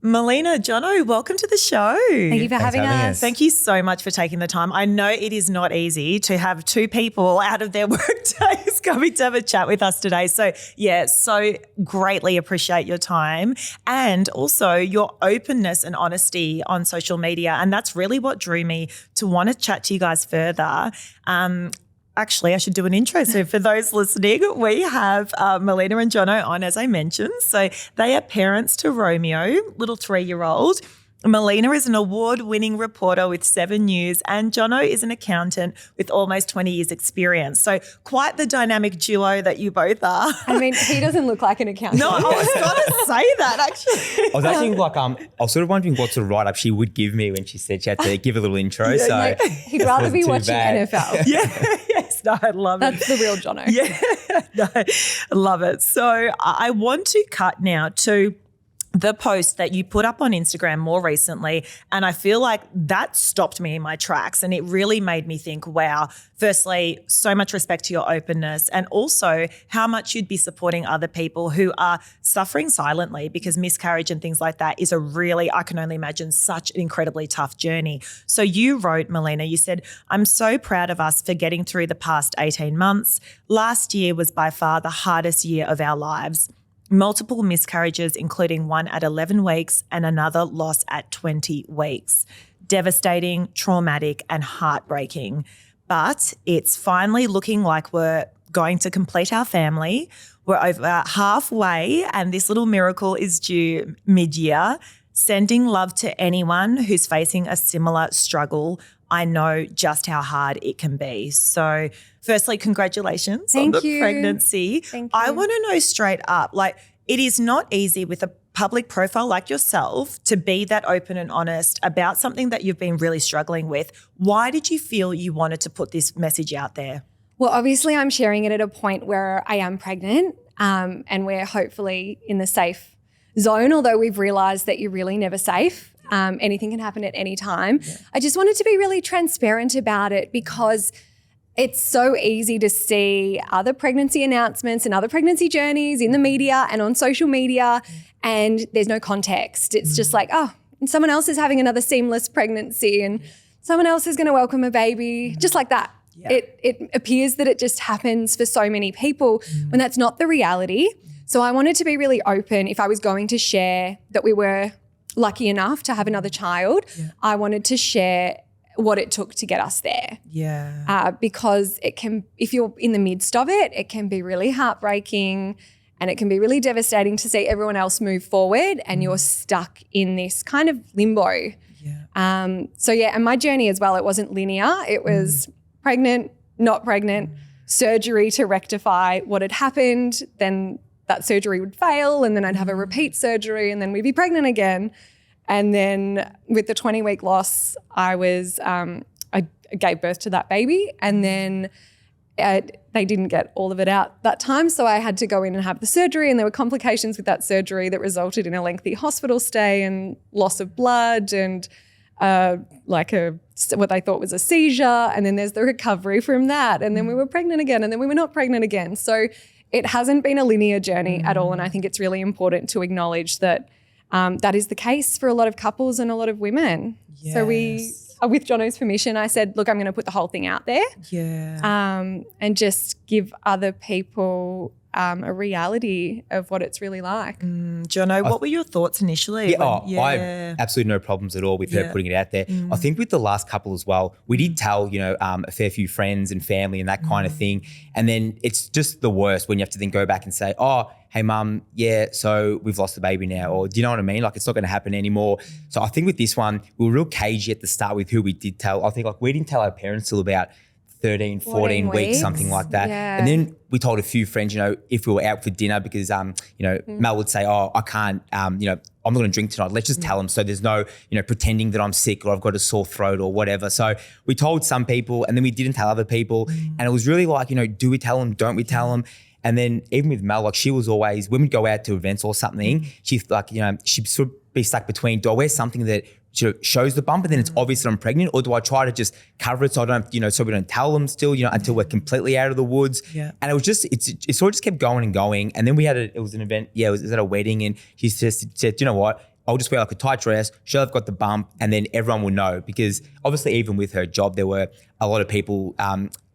Melina, Jono, welcome to the show. Thank you for having us. Thank you so much for taking the time. I know it is not easy to have two people out of their work days coming to have a chat with us today. So, so greatly appreciate your time and also your openness and honesty on social media. And that's really what drew me to want to chat to you guys further. Actually, I should do an intro. So for those listening, we have Melina and Jono on, as I mentioned. So they are parents to Romeo, little 3-year-old. Melina is an award-winning reporter with 7 News and Jono is an accountant with almost 20 years experience. So quite the dynamic duo that you both are. I mean, he doesn't look like an accountant. No, I was going to say that actually. I was actually I was sort of wondering what sort of write-up she would give me when she said she had to give a little intro. So he'd rather be watching NFL. Yes, no, I love it. That's the real Jono. Yeah, no, I love it. So I want to cut now to the post that you put up on Instagram more recently, and I feel like that stopped me in my tracks and it really made me think, wow, firstly, so much respect to your openness and also how much you'd be supporting other people who are suffering silently because miscarriage and things like that is a really, I can only imagine, such an incredibly tough journey. So you wrote, Melina, you said, I'm so proud of us for getting through the past 18 months. Last year was by far the hardest year of our lives. Multiple miscarriages, including one at 11 weeks and another loss at 20 weeks. Devastating, traumatic, and heartbreaking. But it's finally looking like we're going to complete our family. We're over halfway, and this little miracle is due mid-year. Sending love to anyone who's facing a similar struggle. I know just how hard it can be. So firstly, congratulations on the pregnancy. Thank you. I want to know straight up, like it is not easy with a public profile like yourself to be that open and honest about something that you've been really struggling with. Why did you feel you wanted to put this message out there? Well, obviously I'm sharing it at a point where I am pregnant and we're hopefully in the safe zone, although we've realised that you're really never safe. Anything can happen at any time. Yeah. I just wanted to be really transparent about it because it's so easy to see other pregnancy announcements and other pregnancy journeys in the media and on social media, and there's no context. It's just like, oh, and someone else is having another seamless pregnancy and someone else is going to welcome a baby, just like that. Yeah. It appears that it just happens for so many people when that's not the reality. So I wanted to be really open. If I was going to share that we were lucky enough to have another child, I wanted to share what it took to get us there. Yeah. Because it can, if you're in the midst of it, it can be really heartbreaking and it can be really devastating to see everyone else move forward and you're stuck in this kind of limbo. Yeah. And my journey as well, it wasn't linear. It was pregnant, not pregnant, surgery to rectify what had happened, then that surgery would fail and then I'd have a repeat surgery and then we'd be pregnant again. And then with the 20-week loss, I gave birth to that baby and then they didn't get all of it out that time. So I had to go in and have the surgery and there were complications with that surgery that resulted in a lengthy hospital stay and loss of blood and what they thought was a seizure. And then there's the recovery from that. And then we were pregnant again and then we were not pregnant again. So it hasn't been a linear journey at all. And I think it's really important to acknowledge that that is the case for a lot of couples and a lot of women. Yes. So with Jono's permission, I said, look, I'm going to put the whole thing out there. Yeah. And just give other people a reality of what it's really like. Jono, what were your thoughts initially? I have absolutely no problems at all with her putting it out there. I think with the last couple as well, we did tell, a fair few friends and family and that kind of thing. And then it's just the worst when you have to then go back and say, oh, hey, mum, so we've lost the baby now. Or do you know what I mean? Like it's not going to happen anymore. So I think with this one, we were real cagey at the start with who we did tell. I think we didn't tell our parents till about 13, 14 weeks, something like that. Yeah. And then we told a few friends, if we were out for dinner because, Mel would say, oh, I can't, I'm not going to drink tonight. Let's just tell them. So there's no, pretending that I'm sick or I've got a sore throat or whatever. So we told some people and then we didn't tell other people. And it was really like, do we tell them? Don't we tell them? And then even with Mel, like she was always, when we'd go out to events or something, she's like, she'd sort of be stuck between, do I wear something that shows the bump and then it's obvious that I'm pregnant, or do I try to just cover it so I don't, so we don't tell them still, until we're completely out of the woods. Yeah. And it was just, it sort of just kept going and going. And then we had it was an event, it was at a wedding and she just said, you know what? I'll just wear like a tight dress, show I've got the bump, and then everyone will know. Because obviously even with her job, there were a lot of people,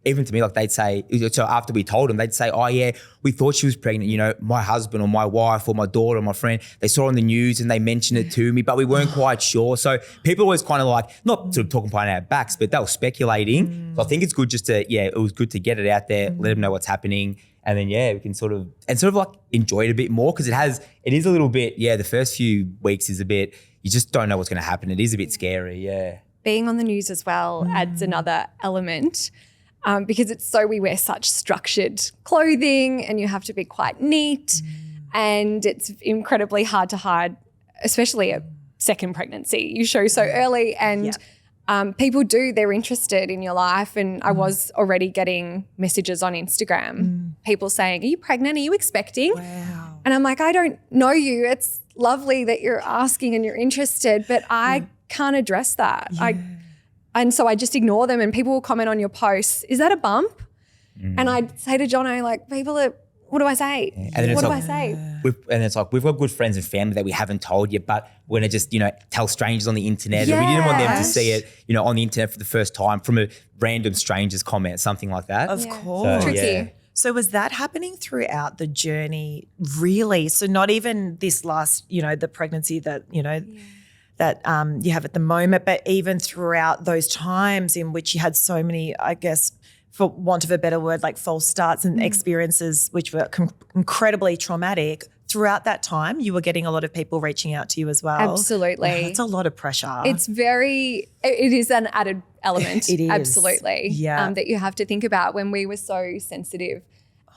even to me, like they'd say, so after we told them, they'd say, oh yeah, we thought she was pregnant, you know, my husband or my wife or my daughter or my friend, they saw it on the news and they mentioned it to me, but we weren't quite sure. So people always kind of like, not sort of talking behind our backs, but they were speculating. So I think it's good just to, it was good to get it out there, let them know what's happening. And then, we can sort of like enjoy it a bit more, because it is a little bit, the first few weeks is a bit, you just don't know what's going to happen. It is a bit scary, Being on the news as well adds another element. Because we wear such structured clothing and you have to be quite neat, and it's incredibly hard to hide, especially a second pregnancy. You show so early, and people they're interested in your life. And I was already getting messages on Instagram, people saying, are you pregnant? Are you expecting? Wow. And I'm like, I don't know you. It's lovely that you're asking and you're interested, but I can't address that. And so I just ignore them, and people will comment on your posts, is that a bump? And I'd say to Jono, like, people are, what do I say? And what do I say? And it's like, we've got good friends and family that we haven't told yet, but we're going to just, tell strangers on the internet. And we didn't want them to see it, on the internet for the first time from a random stranger's comment, something like that. Of course. Tricky. Yeah. So was that happening throughout the journey, really? So not even this last, the pregnancy that, that you have at the moment, but even throughout those times in which you had so many, I guess, for want of a better word, like false starts and experiences which were incredibly traumatic. Throughout that time, you were getting a lot of people reaching out to you as well. Absolutely. That's a lot of pressure. It is an added element. It is. Absolutely. Yeah. That you have to think about when we were so sensitive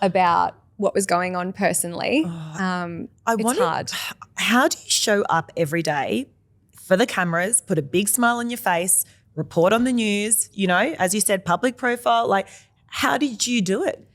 about what was going on personally. It's hard. How do you show up every day for the cameras, put a big smile on your face, report on the news, as you said, public profile? Like, how did you do it?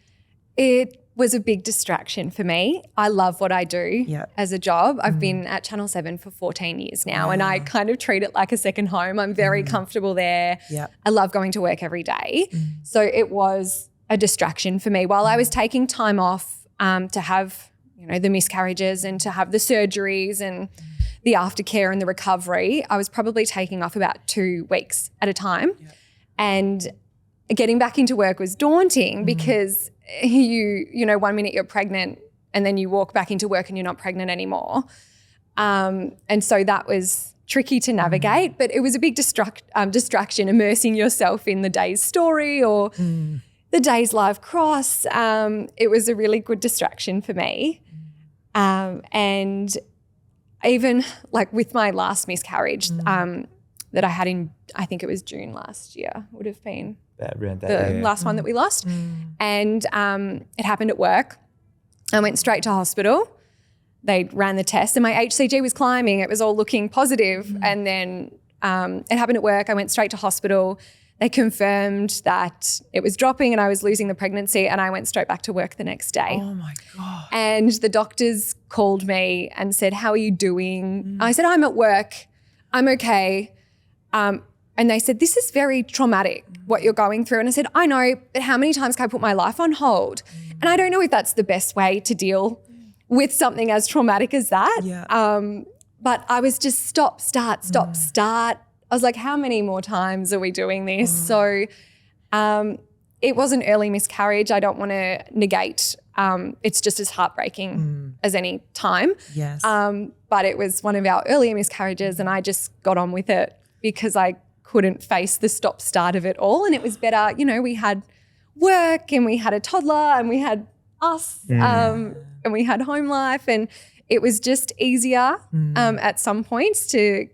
It was a big distraction for me. I love what I do as a job. I've been at Channel 7 for 14 years now, and I kind of treat it like a second home. I'm very comfortable there. Yeah. I love going to work every day. So it was a distraction for me. While I was taking time off to have, the miscarriages and to have the surgeries and the aftercare and the recovery, I was probably taking off about 2 weeks at a time. Yeah. And getting back into work was daunting because you 1 minute you're pregnant and then you walk back into work and you're not pregnant anymore. And so that was tricky to navigate, but it was a big distraction, immersing yourself in the day's story or the day's live cross. It was a really good distraction for me. And even like with my last miscarriage that I had in, I think it was June last year, would have been the last one that we lost. And it happened at work. I went straight to hospital. They ran the test and my HCG was climbing. It was all looking positive. And then it happened at work. I went straight to hospital. They confirmed that it was dropping and I was losing the pregnancy, and I went straight back to work the next day. Oh my God. And the doctors called me and said, how are you doing? I said, I'm at work. I'm okay. And they said, this is very traumatic, what you're going through. And I said, I know, but how many times can I put my life on hold? And I don't know if that's the best way to deal with something as traumatic as that. Yeah. But I was just stop, start. I was like, how many more times are we doing this? So it was an early miscarriage. I don't want to negate. It's just as heartbreaking as any time. Yes. But it was one of our earlier miscarriages, and I just got on with it because I couldn't face the stop-start of it all. And it was better, we had work and we had a toddler and we had us and we had home life, and it was just easier at some points to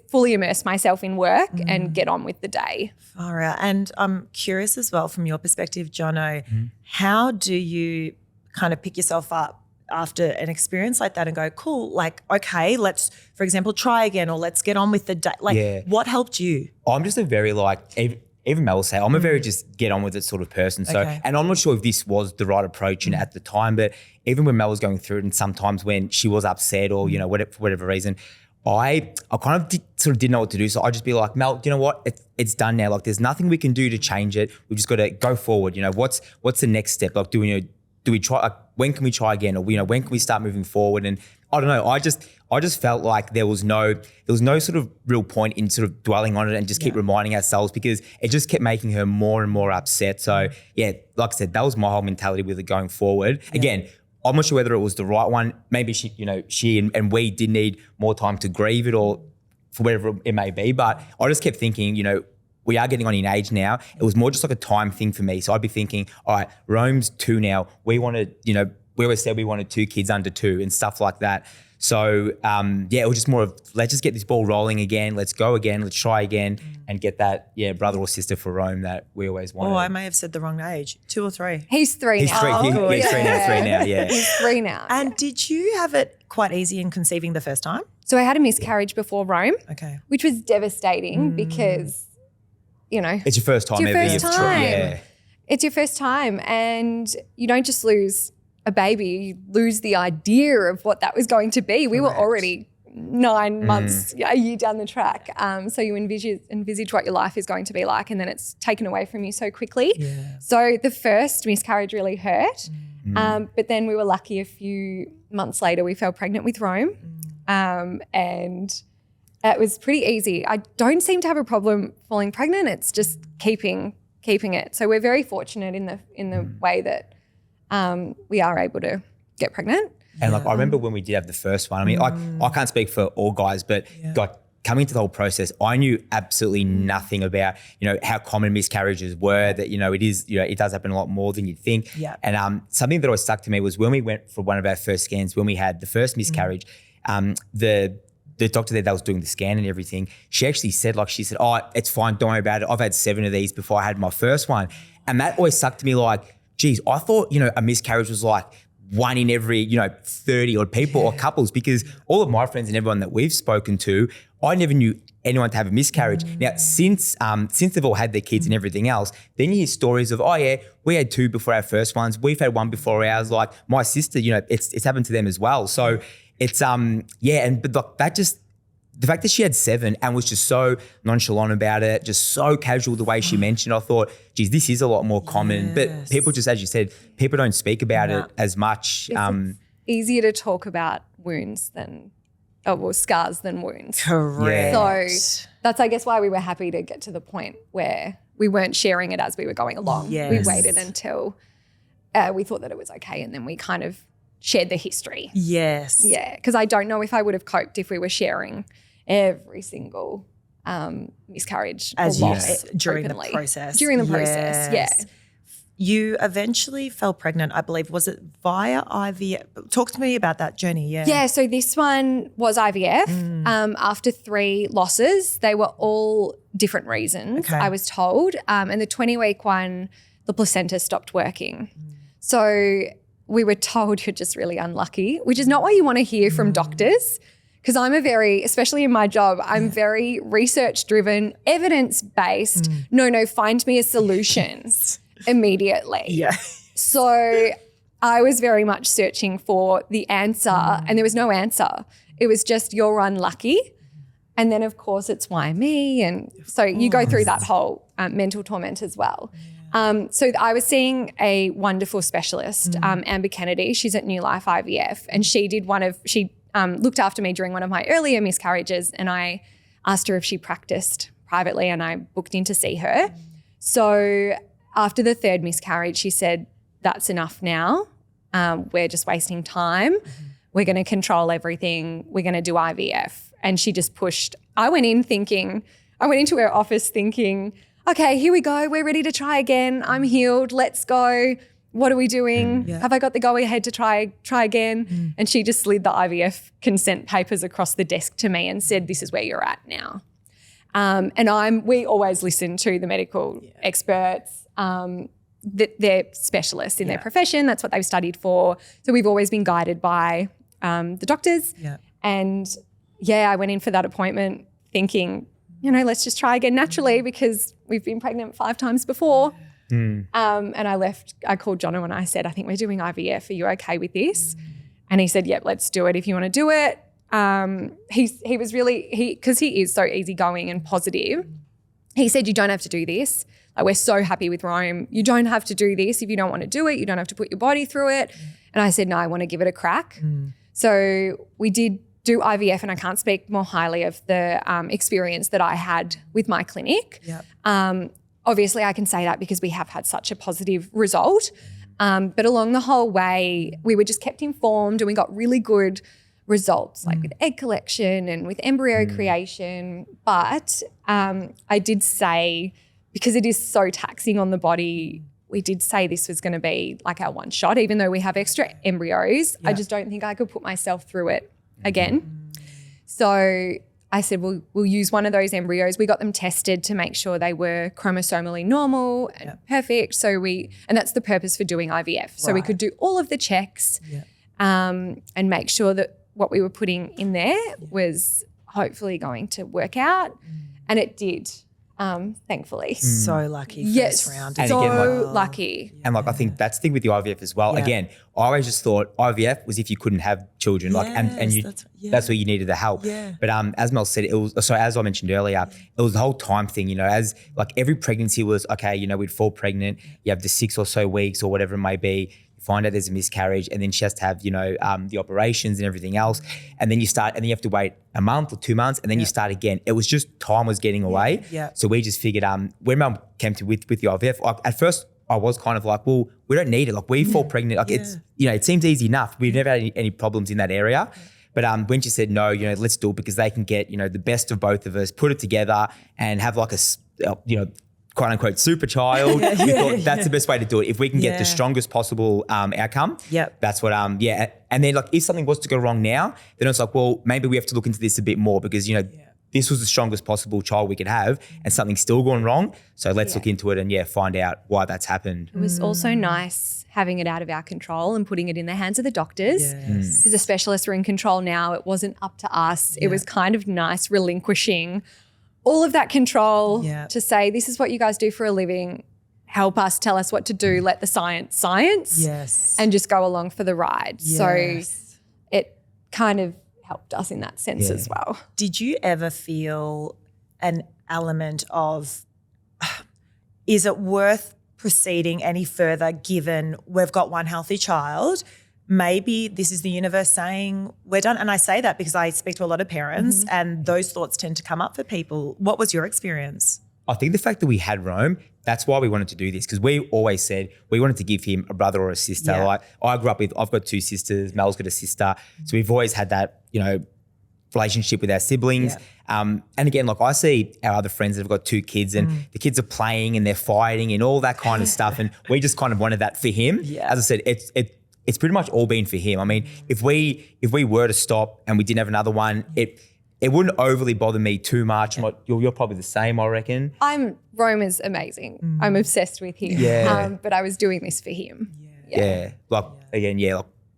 fully immerse myself in work and get on with the day. Far out. And I'm curious as well from your perspective, Jono, how do you kind of pick yourself up after an experience like that and go, cool, like, okay, let's, for example, try again, or let's get on with the day. Like, what helped you? I'm just a very even Mel will say, I'm a very just get on with it sort of person. So, and I'm not sure if this was the right approach at the time, but even when Mel was going through it, and sometimes when she was upset or, for whatever reason, I kind of didn't know what to do. So I'd just be like, Mel, you know what? It's done now. Like, there's nothing we can do to change it. We've just got to go forward. What's the next step? Like, do do we try? When can we try again? Or, when can we start moving forward? And I don't know. I just felt like there was no sort of real point in sort of dwelling on it and just keep reminding ourselves, because it just kept making her more and more upset. So yeah, like I said, that was my whole mentality with it going forward. Yeah. Again, I'm not sure whether it was the right one. Maybe she and we did need more time to grieve it, or for whatever it may be. But I just kept thinking, we are getting on in age now. It was more just like a time thing for me. So I'd be thinking, all right, Rome's 2 now. We wanted, we always said we wanted 2 kids under 2 and stuff like that. So it was just more of, let's just get this ball rolling again. Let's go again. Let's try again and get that brother or sister for Rome that we always wanted. Oh, I may have said the wrong age. 2 or 3? He's 3 now. He's 3. He's 3 now. Yeah. He's 3 now. And did you have it quite easy in conceiving the first time? So I had a miscarriage before Rome. Okay. Which was devastating because, it's your first time ever. It's your first time, and you don't just lose a baby, you lose the idea of what that was going to be. We were already 9 months, a year down the track. So you envisage what your life is going to be like, and then it's taken away from you so quickly. Yeah. So the first miscarriage really hurt. But then we were lucky, a few months later we fell pregnant with Rome. And it was pretty easy. I don't seem to have a problem falling pregnant. It's just keeping it. So we're very fortunate in the way that we are able to get pregnant. And I remember when we did have the first one, I mean, I can't speak for all guys, but coming into the whole process, I knew absolutely nothing about, how common miscarriages were, that, it does happen a lot more than you'd think. Yeah. And something that always stuck to me was when we went for one of our first scans, when we had the first miscarriage, the doctor there that was doing the scan and everything, she actually said, oh, it's fine, don't worry about it. I've had 7 of these before I had my first one. And that always stuck to me like, geez, I thought, a miscarriage was like 1 in every, 30 odd people or couples, because all of my friends and everyone that we've spoken to, I never knew anyone to have a miscarriage. Now, since they've all had their kids and everything else, then you hear stories of, oh yeah, we had 2 before our first ones. We've had 1 before ours. Like my sister, it's happened to them as well. So it's, but that just, the fact that she had 7 and was just so nonchalant about it, just so casual the way she mentioned, I thought, geez, this is a lot more common. But people just, as you said, people don't speak about it as much. It's easier to talk about wounds than, scars than wounds. Correct. So that's, I guess, why we were happy to get to the point where we weren't sharing it as we were going along. Yes. We waited until we thought that it was okay, and then we kind of shared the history. Yes. Yeah, because I don't know if I would have coped if we were sharing every single miscarriage as or loss during openly. the process. During the process, yeah. You eventually fell pregnant, I believe. Was it via IVF? Talk to me about that journey, Yeah, so this one was IVF. After 3 losses, they were all different reasons, I was told. And the 20-week one, the placenta stopped working. So we were told you're just really unlucky, which is not what you want to hear from doctors. Because I'm especially in my job, I'm very research-driven, evidence-based. No, find me a solution immediately. Yeah. So I was very much searching for the answer, and there was no answer. It was just, you're unlucky. And then, of course, it's why me? And so you go through that whole mental torment as well. So I was seeing a wonderful specialist, Amber Kennedy. She's at New Life IVF, and she looked after me during one of my earlier miscarriages, and I asked her if she practiced privately, and I booked in to see her. So after the 3rd miscarriage, she said, that's enough now. We're just wasting time. We're going to control everything. We're going to do IVF. And she just pushed. I went into her office thinking, okay, here we go. We're ready to try again. I'm healed. Let's go. What are we doing? Have I got the go-ahead to try again? And she just slid the IVF consent papers across the desk to me and said, this is where you're at now. And we always listen to the medical experts. They're specialists in their profession. That's what they've studied for. So we've always been guided by the doctors. Yeah. And I went in for that appointment thinking, let's just try again naturally because we've been pregnant 5 times before. And I called Jono and I said, I think we're doing IVF. Are you okay with this? And he said, yep, let's do it if you want to do it. He was really, because he is so easygoing and positive. He said, you don't have to do this. Like, we're so happy with Rome. You don't have to do this if you don't want to do it. You don't have to put your body through it. And I said, no, I want to give it a crack. So we did do IVF, and I can't speak more highly of the experience that I had with my clinic. Obviously, I can say that because we have had such a positive result. But along the whole way, we were just kept informed, and we got really good results, like with egg collection and with embryo creation. But I did say, because it is so taxing on the body, we did say this was going to be like our one shot, even though we have extra embryos. I just don't think I could put myself through it again. So I said, we'll use one of those embryos. We got them tested to make sure they were chromosomally normal and perfect. And that's the purpose for doing IVF. So we could do all of the checks and make sure that what we were putting in there was hopefully going to work out. And it did. Thankfully. So lucky first round. And so again, lucky. And I think that's the thing with the IVF as well. Again, I always just thought IVF was if you couldn't have children, that's where you needed the help. But as Mel said, as I mentioned earlier, it was the whole time thing. As like every pregnancy was okay. We'd fall pregnant. You have the 6 or so weeks or whatever it may be. Find out there's a miscarriage, and then she has to have, the operations and everything else. And then you have to wait a month or 2 months, and then you start again. It was just time was getting away. So we just figured, when Mum came with the IVF, at first I was kind of like, well, we don't need it. Like we fall pregnant. Like it's, it seems easy enough. We've never had any problems in that area. But when she said, no, let's do it because they can get, the best of both of us, put it together and have like a, quote unquote super child. We thought that's the best way to do it. If we can get the strongest possible outcome, that's what, And then like if something was to go wrong now, then it's like, well, maybe we have to look into this a bit more because, this was the strongest possible child we could have and something's still gone wrong. So let's look into it and find out why that's happened. It was also nice having it out of our control and putting it in the hands of the doctors because the specialists were in control now. It wasn't up to us. It was kind of nice relinquishing all of that control to say, this is what you guys do for a living. Help us, tell us what to do, let the science and just go along for the ride. So it kind of helped us in that sense as well. Did you ever feel an element of, is it worth proceeding any further given we've got one healthy child? Maybe this is the universe saying we're done. And I say that because I speak to a lot of parents and those thoughts tend to come up for people. What was your experience? I think the fact that we had Rome, that's why we wanted to do this because we always said we wanted to give him a brother or a sister. Like I've got 2 sisters, Mel's got a sister. So we've always had that, relationship with our siblings. And again, like I see our other friends that have got 2 kids and the kids are playing and they're fighting and all that kind of stuff. And we just kind of wanted that for him. As I said, it's pretty much all been for him. I mean, if we were to stop and we didn't have another one, it wouldn't overly bother me too much. You're probably the same, I reckon. Rome is amazing. I'm obsessed with him. But I was doing this for him.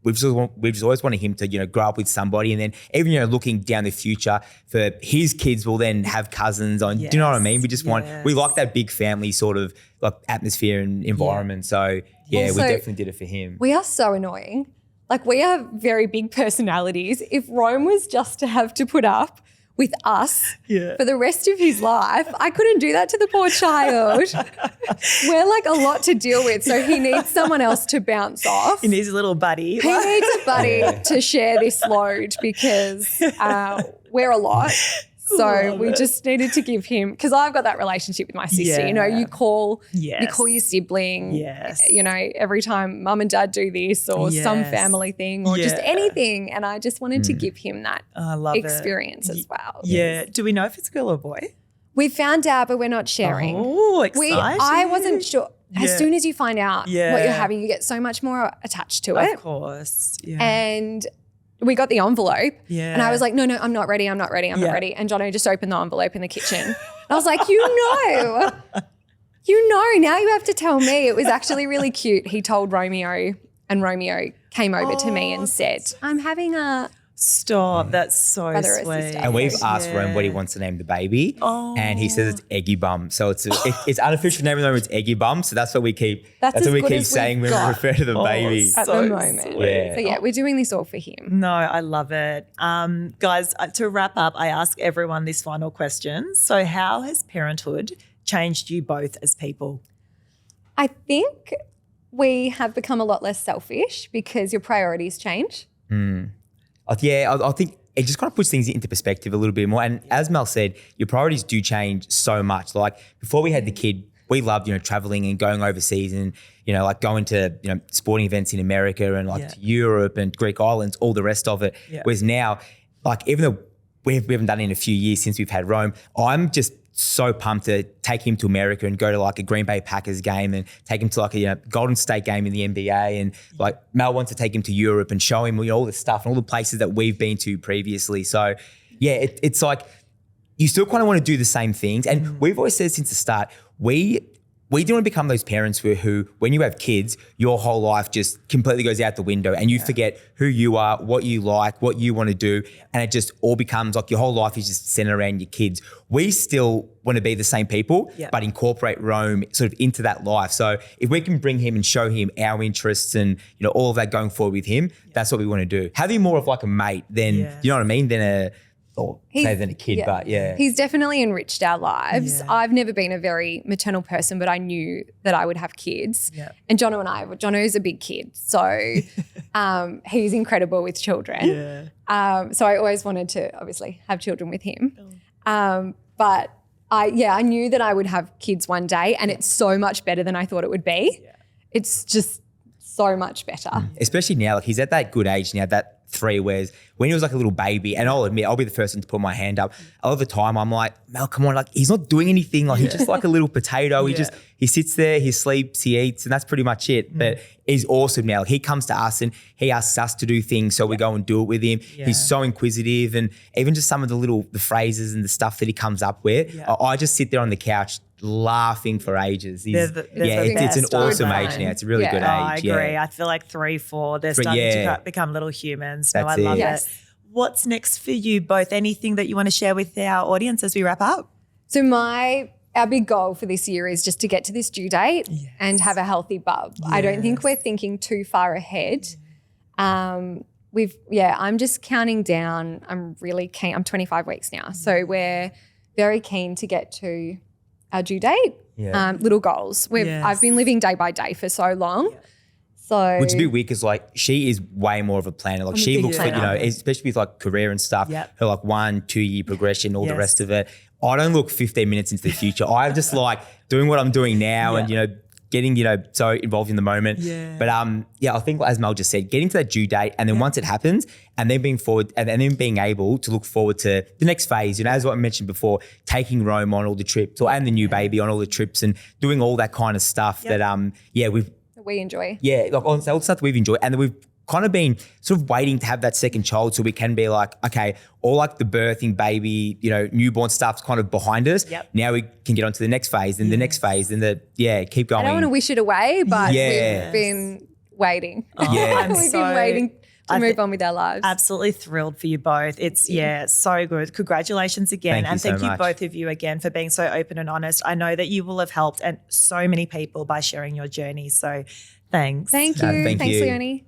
We've just always wanted him to, grow up with somebody and then even, looking down the future for his kids will then have cousins on. Do you know what I mean? We just we like that big family sort of like atmosphere and environment. So we definitely did it for him. We are so annoying. Like we have very big personalities. If Rome was just to have to put up with us for the rest of his life, I couldn't do that to the poor child. We're like a lot to deal with. So he needs someone else to bounce off. He needs a little buddy. He needs a buddy to share this load because we're a lot. So we just needed to give him, because I've got that relationship with my sister. You call your sibling. Every time mum and dad do this or some family thing or just anything. And I just wanted to give him that experience as well. Yeah. Do we know if it's a girl or boy? We found out, but we're not sharing. Oh, exciting. I wasn't sure. As soon as you find out what you're having, you get so much more attached to it. Of course. Yeah. And we got the envelope and I was like, no, I'm not ready. I'm not ready. And Jono just opened the envelope in the kitchen. And I was like, now you have to tell me. It was actually really cute. He told Romeo and Romeo came over to me and said, I'm having a Stop. That's so sweet. And we've asked Rome what he wants to name the baby. And he says it's Eggy Bum. So it's unofficial name of the moment, it's Eggy Bum. So that's what we keep saying when we refer to the baby. At the moment. So we're doing this all for him. No, I love it. Guys, to wrap up, I ask everyone this final question. So how has parenthood changed you both as people? I think we have become a lot less selfish because your priorities change. I think it just kind of puts things into perspective a little bit more. And as Mel said, your priorities do change so much. Like before we had the kid, we loved, traveling and going overseas and, like going to, sporting events in America and like to Europe and Greek islands, all the rest of it. Yeah. Whereas now, like even though we haven't done it in a few years since we've had Rome, I'm just so pumped to take him to America and go to like a Green Bay Packers game and take him to like a Golden State game in the NBA. And like Mel wants to take him to Europe and show him all this stuff and all the places that we've been to previously. So yeah, it's like you still kind of want to do the same things. And we've always said since the start, we don't want to become those parents who, when you have kids, your whole life just completely goes out the window and you forget who you are, what you like, what you want to do. And it just all becomes like your whole life is just centered around your kids. We still want to be the same people, but incorporate Rome sort of into that life. So if we can bring him and show him our interests and, all of that going forward with him, that's what we want to do. Having more of like a mate than, you know what I mean, than a kid, but He's definitely enriched our lives. Yeah. I've never been a very maternal person, but I knew that I would have kids. Yeah. And Jono's a big kid. So he's incredible with children. Yeah. So I always wanted to obviously have children with him. But I knew that I would have kids one day and it's so much better than I thought it would be. Yeah. It's just so much better. Especially now, like he's at that good age now, that 3, whereas when he was like a little baby, and I'll admit, I'll be the first one to put my hand up. All the time I'm like, Mel, come on, like he's not doing anything. Like he's just like a little potato. He sits there, he sleeps, he eats, and that's pretty much it. But he's awesome now. He comes to us and he asks us to do things, so we go and do it with him. Yeah. He's so inquisitive, and even just some of the phrases and the stuff that he comes up with. Yeah. I just sit there on the couch laughing for ages. It's an awesome age now. It's a really good age. I agree. I feel like 3, 4, they're starting to become little humans. So I love it. What's next for you both? Anything that you want to share with our audience as we wrap up? So our big goal for this year is just to get to this due date and have a healthy bub. Yes. I don't think we're thinking too far ahead. I'm just counting down. I'm really keen. I'm 25 weeks now. So we're very keen to get to our due date. Yeah. Little goals. I've been living day by day for so long. Yeah. So, which is a bit weird because like she is way more of a planner. Like she looks like, especially with like career and stuff, her like 1-2 year progression, all the rest of it. I don't look 15 minutes into the future. I'm just like doing what I'm doing now and, getting, so involved in the moment. Yeah. But I think as Mel just said, getting to that due date and then once it happens and then being able to look forward to the next phase, as what I mentioned before, taking Rome on all the trips and the new baby on all the trips and doing all that kind of stuff that we enjoy. Yeah, like all the stuff that we've enjoyed and that we've kind of been sort of waiting to have that second child so we can be like, okay, all like the birthing, baby, newborn stuff's kind of behind us. Yep. Now we can get on to the next phase and the next phase and keep going. I don't want to wish it away, but we've been waiting. We've been waiting to move on with our lives. Absolutely thrilled for you both. It's so good. Congratulations again. Thank you both of you again for being so open and honest. I know that you will have helped and so many people by sharing your journey. So thanks. Thank you. Thanks, Leonie.